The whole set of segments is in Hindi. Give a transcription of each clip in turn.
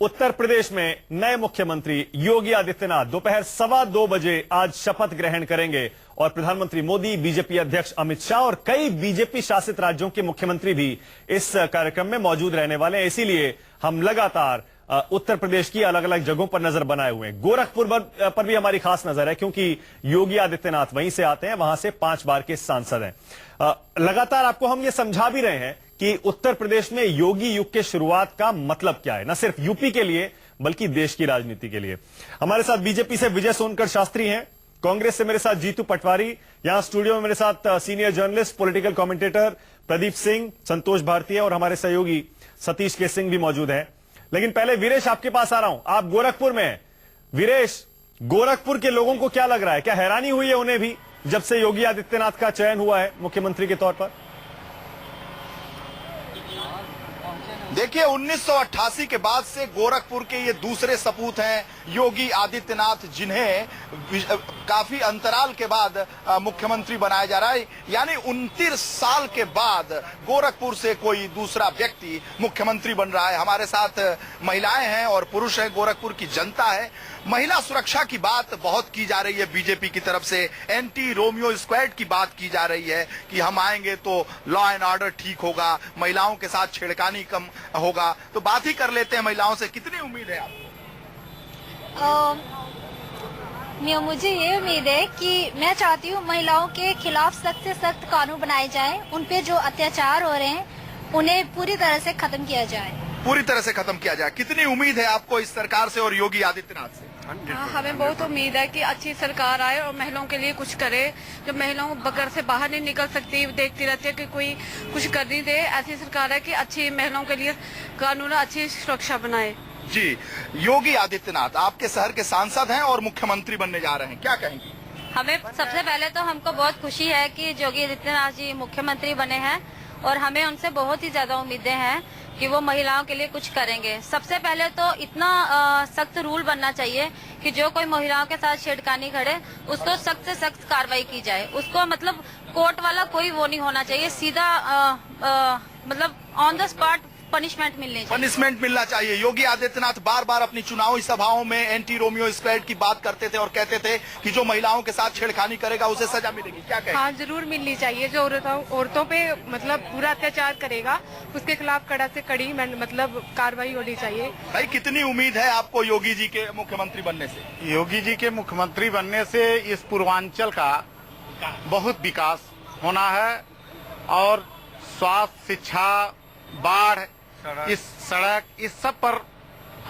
उत्तर प्रदेश में नए मुख्यमंत्री योगी आदित्यनाथ दोपहर 1:15 बजे आज शपथ ग्रहण करेंगे और प्रधानमंत्री मोदी, बीजेपी अध्यक्ष अमित शाह और कई बीजेपी शासित राज्यों के मुख्यमंत्री भी इस कार्यक्रम में मौजूद रहने वाले हैं। इसीलिए हम लगातार उत्तर प्रदेश की अलग अलग जगहों पर नजर बनाए हुए हैं। गोरखपुर पर भी हमारी खास नजर है क्योंकि योगी आदित्यनाथ वहीं से आते हैं, वहां से 5 बार के सांसद हैं। लगातार आपको हम ये समझा भी रहे हैं कि उत्तर प्रदेश में योगी युग के शुरुआत का मतलब क्या है, न सिर्फ यूपी के लिए बल्कि देश की राजनीति के लिए। हमारे साथ बीजेपी से विजय सोनकर शास्त्री हैं, कांग्रेस से मेरे साथ जीतू पटवारी, यहां स्टूडियो में मेरे साथ senior journalist, political commentator Pradeep Singh, Santosh Bhartiya और हमारे सहयोगी सतीश के सिंह भी मौजूद हैं। लेकिन पहले वीरेश आपके पास आ रहा हूं, आप गोरखपुर में हैं। वीरेश, गोरखपुर के लोगों को क्या लग रहा है, क्या हैरानी हुई है उन्हें भी जब से योगी आदित्यनाथ का चयन हुआ है मुख्यमंत्री के तौर पर? देखिए, 1988 के बाद से गोरखपुर के ये दूसरे सपूत हैं योगी आदित्यनाथ, जिन्हें काफी अंतराल के बाद मुख्यमंत्री बनाया जा रहा है। यानी 29 साल के बाद गोरखपुर से कोई दूसरा व्यक्ति मुख्यमंत्री बन रहा है। हमारे साथ महिलाएं हैं और पुरुष हैं, गोरखपुर की जनता है। महिला सुरक्षा की बात बहुत की जा रही है बीजेपी की तरफ से, एंटी रोमियो स्क्वाड की बात की जा रही है कि हम आएंगे तो लॉ एंड ऑर्डर ठीक होगा, महिलाओं के साथ छेड़खानी कम होगा। तो बात ही कर लेते हैं महिलाओं से, कितनी उम्मीद है आपको? मुझे ये उम्मीद है कि मैं चाहती हूँ महिलाओं के खिलाफ सख्त से सख्त कानून बनाए जाएं, उन पे जो अत्याचार हो रहे हैं उन्हें पूरी तरह से खत्म किया जाए। पूरी तरह से खत्म किया जाए। कितनी उम्मीद है आपको इस सरकार से और योगी आदित्यनाथ से? हमें बहुत उम्मीद है कि अच्छी सरकार आए और महिलाओं के लिए कुछ करे। जो महिलाओं घर से बाहर नहीं निकल सकती, देखती रहती है कि कोई कुछ कर नहीं दे, ऐसी सरकार है कि अच्छी महिलाओं के लिए कानून अच्छी सुरक्षा बनाए। जी, योगी आदित्यनाथ आपके शहर के सांसद हैं और मुख्यमंत्री बनने जा रहे हैं, क्या कहेंगी? हमें सबसे पहले तो हमको बहुत खुशी है कि योगी आदित्यनाथ जी मुख्यमंत्री बने हैं और हमें उनसे बहुत ही ज्यादा उम्मीदें हैं कि वो महिलाओं के लिए कुछ करेंगे। सबसे पहले तो इतना सख्त रूल बनना चाहिए कि जो कोई महिलाओं के साथ छेड़खानी करे उसको सख्त से सख्त कार्रवाई की जाए। उसको मतलब कोर्ट वाला कोई वो नहीं होना चाहिए, सीधा मतलब ऑन द स्पॉट पनिशमेंट मिलना चाहिए। योगी आदित्यनाथ बार बार अपनी चुनावी सभाओं में एंटी रोमियो स्क्वाड की बात करते थे और कहते थे कि जो महिलाओं के साथ छेड़खानी करेगा उसे सजा मिलेगी, क्या कहें? हाँ, जरूर मिलनी चाहिए। जो औरतों पे मतलब पूरा अत्याचार करेगा उसके खिलाफ कड़ा से कड़ी मतलब कार्रवाई होनी चाहिए। भाई, कितनी उम्मीद है आपको योगी जी के मुख्यमंत्री बनने से? योगी जी के मुख्यमंत्री बनने से इस पूर्वांचल का बहुत विकास होना है और स्वास्थ्य, शिक्षा, बाढ़, इस सड़क, इस सब पर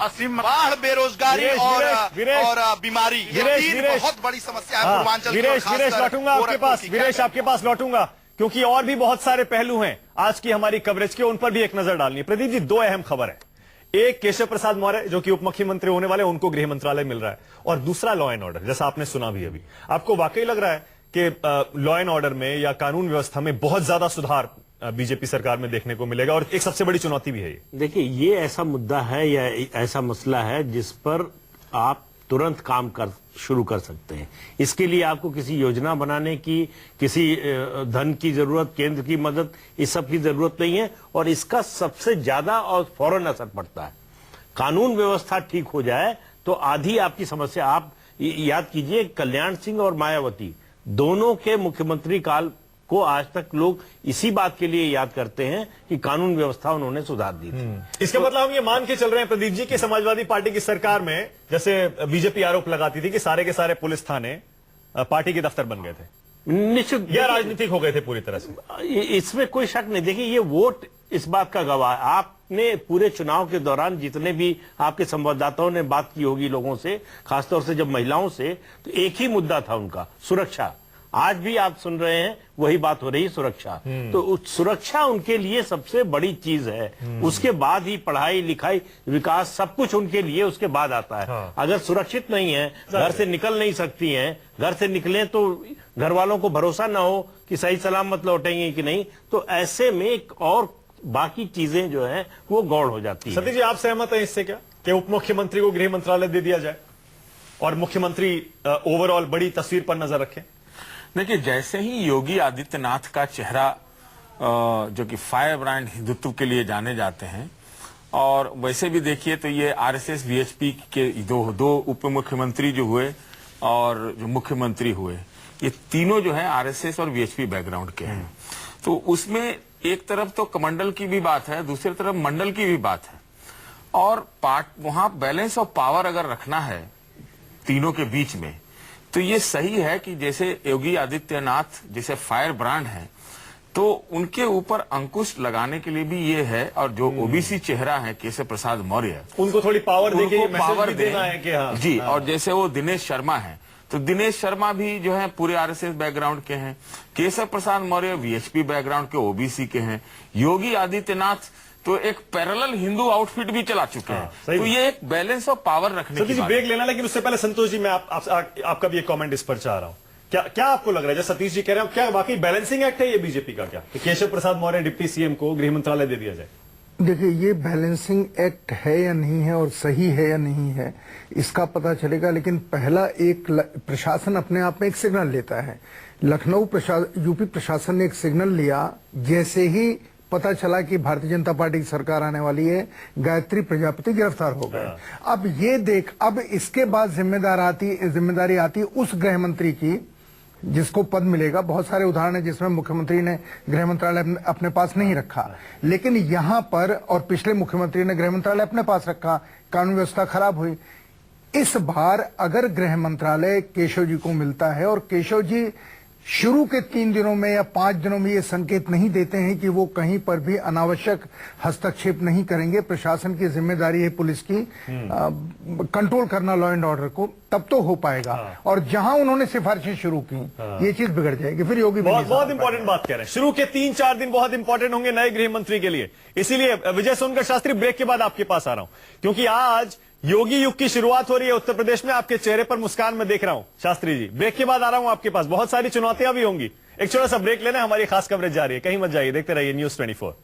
असीम बाढ़, बेरोजगारी और बीमारी, ये तीन बहुत बड़ी समस्या है पूर्वांचल की। विरेश लौटूंगा आपके पास, विरेश आपके पास लौटूंगा क्योंकि और भी बहुत सारे पहलू हैं आज की हमारी कवरेज के, उन पर भी एक नजर डालनी है। प्रदीप जी, 2 अहम खबर है। एक, केशव प्रसाद मौर्य जो कि उप मुख्यमंत्री होने वाले, उनको गृह मंत्रालय मिल रहा है, और दूसरा लॉ एंड ऑर्डर, जैसा आपने सुना भी अभी। आपको वाकई लग रहा है कि लॉ एंड ऑर्डर में या कानून व्यवस्था में बहुत ज्यादा सुधार बीजेपी सरकार में देखने को मिलेगा? और एक सबसे बड़ी चुनौती भी है ये। देखिए, ये ऐसा मुद्दा है या ऐसा मसला है जिस पर आप तुरंत काम शुरू कर सकते हैं। इसके लिए आपको किसी योजना बनाने की, किसी धन की जरूरत, केंद्र की मदद, इस सब की जरूरत नहीं है। और इसका सबसे ज्यादा और फौरन असर पड़ता है। कानून व्यवस्था ठीक हो जाए तो आधी आपकी समस्या। आप याद कीजिए, कल्याण सिंह और मायावती दोनों के मुख्यमंत्री काल को आज तक लोग इसी बात के लिए याद करते हैं कि कानून व्यवस्था उन्होंने सुधार दी थी। इसका मतलब हम ये मान के चल रहे हैं प्रदीप जी कि समाजवादी पार्टी की सरकार में, जैसे बीजेपी आरोप लगाती थी कि सारे के सारे पुलिस थाने पार्टी के दफ्तर बन गए थे, निश्चित या राजनीतिक हो गए थे पूरी तरह से, इसमें कोई शक नहीं। देखिए, ये वोट इस बात का गवाह है। आपने पूरे चुनाव के दौरान जितने भी आपके संवाददाताओं ने बात की होगी लोगों से, खासतौर से जब महिलाओं से, तो एक ही मुद्दा था उनका, सुरक्षा। आज भी आप सुन रहे हैं वही बात हो रही है, सुरक्षा। तो सुरक्षा उनके लिए सबसे बड़ी चीज है। उसके बाद ही पढ़ाई लिखाई, विकास, सब कुछ उनके लिए उसके बाद आता है। हाँ। अगर सुरक्षित नहीं है, घर से निकल नहीं सकती हैं, घर से निकलें तो घर वालों को भरोसा ना हो कि सही सलामत लौटेंगे कि नहीं, तो ऐसे में एक और बाकी चीजें जो है वो गौड़ हो जाती है। सतीश जी, आप सहमत हैं इससे क्या कि उप मुख्यमंत्री को गृह मंत्रालय दे दिया जाए और मुख्यमंत्री ओवरऑल बड़ी तस्वीर पर नजर रखें? देखिए, जैसे ही योगी आदित्यनाथ का चेहरा जो कि फायर ब्रांड हिंदुत्व के लिए जाने जाते हैं और वैसे भी देखिए तो ये आरएसएस वीएचपी के दो उप मुख्यमंत्री जो हुए और जो मुख्यमंत्री हुए, ये तीनों जो है आरएसएस और वीएचपी बैकग्राउंड के हैं। तो उसमें एक तरफ तो कमंडल की भी बात है, दूसरी तरफ मंडल की भी बात है, और वहां बैलेंस ऑफ पावर अगर रखना है तीनों के बीच में, तो ये सही है कि जैसे योगी आदित्यनाथ जैसे फायर ब्रांड हैं, तो उनके ऊपर अंकुश लगाने के लिए भी ये है, और जो ओबीसी चेहरा है केशव प्रसाद मौर्य, उनको थोड़ी पावर देके उनको पावर देना है कि हाँ जी। हाँ। और जैसे वो दिनेश शर्मा है, तो दिनेश शर्मा भी जो है पूरे आरएसएस बैकग्राउंड के हैं, केशव प्रसाद मौर्य वीएचपी बैकग्राउंड के ओबीसी के हैं, योगी आदित्यनाथ तो एक पैरेलल हिंदू आउटफिट भी चला चुके हैं। सही तो ये एक बैलेंस ऑफ पावर रखने की सतीश जी बात ब्रेक लेना, लेकिन उससे पहले संतोष जी मैं आपका भी एक कमेंट इस पर चाह रहा हूं। क्या आपको लग रहा है, जैसे सतीश जी कह रहे हैं, क्या वाकई बैलेंसिंग एक्ट है ये बीजेपी का, क्या कि केशव प्रसाद मौर्य डिप्टी सीएम को गृह मंत्रालय दे दिया जाए? देखिए, ये बैलेंसिंग एक्ट है या नहीं है और सही है या नहीं है, इसका पता चलेगा। लेकिन पहला एक प्रशासन अपने आप में एक सिग्नल लेता है। लखनऊ यूपी प्रशासन ने एक सिग्नल लिया जैसे ही पता चला कि भारतीय जनता पार्टी की सरकार आने वाली है, गायत्री प्रजापति गिरफ्तार हो गए। अब इसके बाद जिम्मेदारी आती उस गृह मंत्री की जिसको पद मिलेगा। बहुत सारे उदाहरण हैं जिसमें मुख्यमंत्री ने गृह मंत्रालय अपने पास नहीं रखा, लेकिन यहां पर और पिछले मुख्यमंत्री ने गृह मंत्रालय अपने पास रखा, कानून व्यवस्था खराब हुई। इस बार अगर गृह मंत्रालय केशव जी को मिलता है और केशव जी शुरू के 3 दिनों में या 5 दिनों में ये संकेत नहीं देते हैं कि वो कहीं पर भी अनावश्यक हस्तक्षेप नहीं करेंगे, प्रशासन की जिम्मेदारी है पुलिस की कंट्रोल करना लॉ एंड ऑर्डर को, तब तो हो पाएगा। और जहां उन्होंने सिफारिशें शुरू की, ये चीज बिगड़ जाएगी। फिर योगी बहुत इंपॉर्टेंट बात कह रहे हैं, शुरू के 3-4 दिन बहुत इंपॉर्टेंट होंगे नए गृह मंत्री के लिए। इसीलिए विजय सोनकर शास्त्री, ब्रेक के बाद आपके पास आ रहा हूं, क्योंकि आज योगी युग की शुरुआत हो रही है उत्तर प्रदेश में। आपके चेहरे पर मुस्कान मैं देख रहा हूं शास्त्री जी। ब्रेक के बाद आ रहा हूं आपके पास, बहुत सारी चुनौतियां भी होंगी। एक छोटा सा ब्रेक लेना, हमारी खास कवरेज जारी है, कहीं मत जाइए, देखते रहिए न्यूज़ 24।